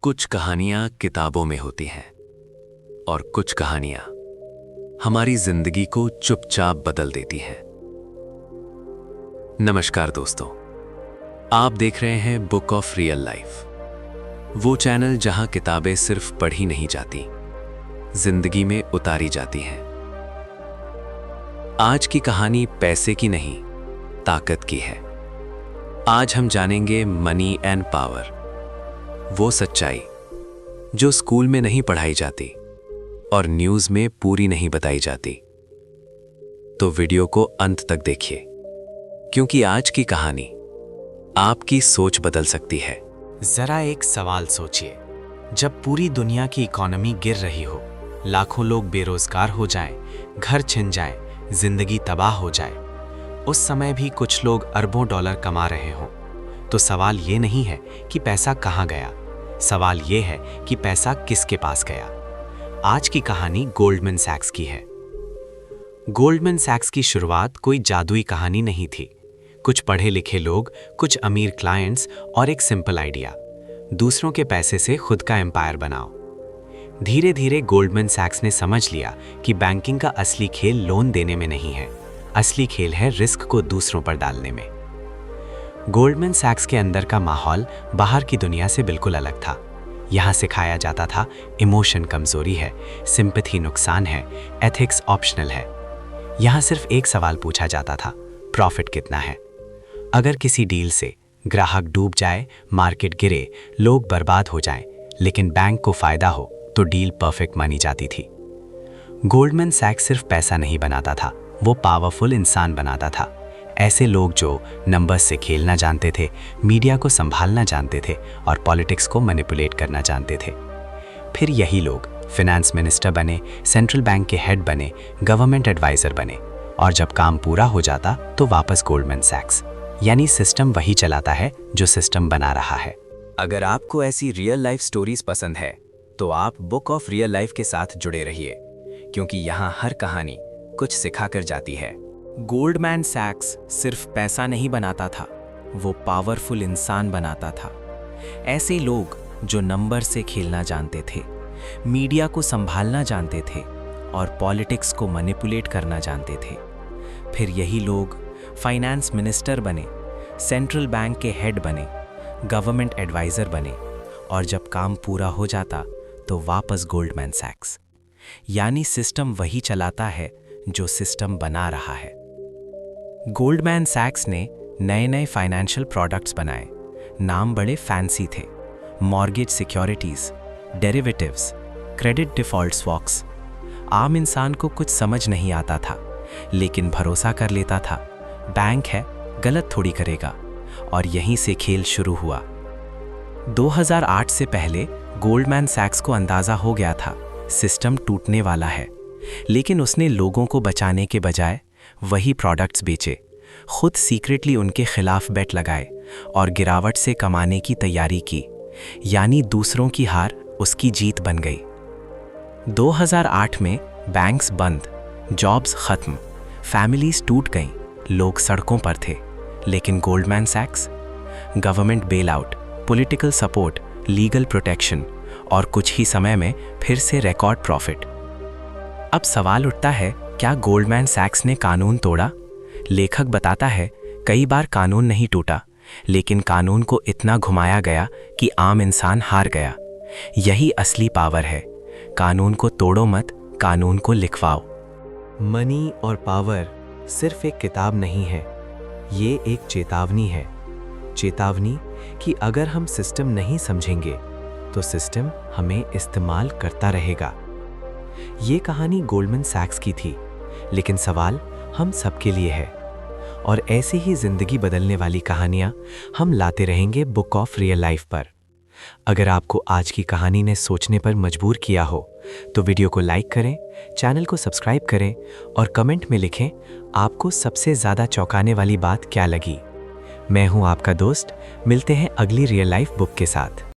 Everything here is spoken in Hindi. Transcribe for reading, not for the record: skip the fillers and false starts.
कुछ कहानियां किताबों में होती हैं और कुछ कहानियां हमारी जिंदगी को चुपचाप बदल देती हैं। नमस्कार दोस्तों, आप देख रहे हैं बुक ऑफ रियल लाइफ, वो चैनल जहां किताबें सिर्फ पढ़ी नहीं जाती, जिंदगी में उतारी जाती हैं। आज की कहानी पैसे की नहीं, ताकत की है। आज हम जानेंगे मनी एंड पावर, वो सच्चाई जो स्कूल में नहीं पढ़ाई जाती और न्यूज़ में पूरी नहीं बताई जाती। तो वीडियो को अंत तक देखिए, क्योंकि आज की कहानी आपकी सोच बदल सकती है। जरा एक सवाल सोचिए, जब पूरी दुनिया की इकोनॉमी गिर रही हो, लाखों लोग बेरोजगार हो जाएं, घर छिन जाए, जिंदगी तबाह हो जाए, उस समय भी कुछ लोग अरबों डॉलर कमा रहे हों, तो सवाल ये नहीं है कि पैसा कहाँ गया, सवाल ये है कि पैसा किसके पास गया। आज की कहानी गोल्डमैन सैक्स की है। गोल्डमैन सैक्स की शुरुआत कोई जादुई कहानी नहीं थी। कुछ पढ़े लिखे लोग, कुछ अमीर क्लाइंट्स और एक सिंपल आइडिया, दूसरों के पैसे से खुद का एम्पायर बनाओ। धीरे धीरे गोल्डमैन सैक्स ने समझ लिया कि बैंकिंग का असली खेल लोन देने में नहीं है, असली खेल है रिस्क को दूसरों पर डालने में। गोल्डमैन सैक्स के अंदर का माहौल बाहर की दुनिया से बिल्कुल अलग था। यहाँ सिखाया जाता था इमोशन कमजोरी है, सिंपैथी नुकसान है, एथिक्स ऑप्शनल है। यहाँ सिर्फ एक सवाल पूछा जाता था, प्रॉफिट कितना है। अगर किसी डील से ग्राहक डूब जाए, मार्केट गिरे, लोग बर्बाद हो जाएं, लेकिन बैंक को फायदा हो तो डील परफेक्ट मानी जाती थी। गोल्डमैन सैक्स सिर्फ पैसा नहीं बनाता था, वो पावरफुल इंसान बनाता था। ऐसे लोग जो नंबर्स से खेलना जानते थे, मीडिया को संभालना जानते थे और पॉलिटिक्स को मैनिपुलेट करना जानते थे। फिर यही लोग फिनेंस मिनिस्टर बने, सेंट्रल बैंक के हेड बने, गवर्नमेंट एडवाइजर बने, और जब काम पूरा हो जाता तो वापस गोल्डमैन सैक्स। यानी सिस्टम वही चलाता है जो सिस्टम बना रहा है। अगर आपको ऐसी रियल लाइफ स्टोरीज पसंद है तो आप बुक ऑफ रियल लाइफ के साथ जुड़े रहिए, क्योंकि यहाँ हर कहानी कुछ सिखा कर जाती है। गोल्डमैन सैक्स सिर्फ पैसा नहीं बनाता था, वो पावरफुल इंसान बनाता था। ऐसे लोग जो नंबर से खेलना जानते थे, मीडिया को संभालना जानते थे और पॉलिटिक्स को मैनिपुलेट करना जानते थे। फिर यही लोग फाइनेंस मिनिस्टर बने, सेंट्रल बैंक के हेड बने, गवर्नमेंट एडवाइजर बने, और जब काम पूरा हो जाता तो वापस गोल्डमैन सैक्स। यानी सिस्टम वही चलाता है जो सिस्टम बना रहा है। गोल्डमैन सैक्स ने नए नए फाइनेंशियल प्रोडक्ट्स बनाए। नाम बड़े फैंसी थे, mortgage securities, derivatives, credit default swaps. आम इंसान को कुछ समझ नहीं आता था, लेकिन भरोसा कर लेता था, बैंक है, गलत थोड़ी करेगा। और यहीं से खेल शुरू हुआ। 2008 से पहले गोल्डमैन सैक्स को अंदाजा हो गया था सिस्टम टूटने वाला है, लेकिन उसने लोगों को बचाने के बजाय वही प्रोडक्ट्स बेचे, खुद सीक्रेटली उनके खिलाफ बेट लगाए और गिरावट से कमाने की तैयारी की। यानी दूसरों की हार उसकी जीत बन गई। 2008 में बैंक्स बंद, जॉब्स खत्म, फैमिलीज टूट गईं, लोग सड़कों पर थे। लेकिन गोल्डमैन सैक्स, government bail out, political support, legal protection, और कुछ ही समय में फिर से रिकॉर्ड प्रॉफिट। अब सवाल उठता है, क्या गोल्डमैन सैक्स ने कानून तोड़ा? लेखक बताता है, कई बार कानून नहीं टूटा, लेकिन कानून को इतना घुमाया गया कि आम इंसान हार गया। यही असली पावर है। कानून को तोड़ो मत, कानून को लिखवाओ। मनी और पावर सिर्फ एक किताब नहीं है, ये एक चेतावनी है। चेतावनी कि अगर हम सिस्टम नहीं समझेंगे तो सिस्टम हमें इस्तेमाल करता रहेगा। ये कहानी गोल्डमैन सैक्स की थी, लेकिन सवाल हम सबके लिए है। और ऐसे ही जिंदगी बदलने वाली कहानियां हम लाते रहेंगे बुक ऑफ रियल लाइफ पर। अगर आपको आज की कहानी ने सोचने पर मजबूर किया हो तो वीडियो को लाइक करें, चैनल को सब्सक्राइब करें और कमेंट में लिखें आपको सबसे ज़्यादा चौंकाने वाली बात क्या लगी। मैं हूं आपका दोस्त, मिलते हैं अगली रियल लाइफ बुक के साथ।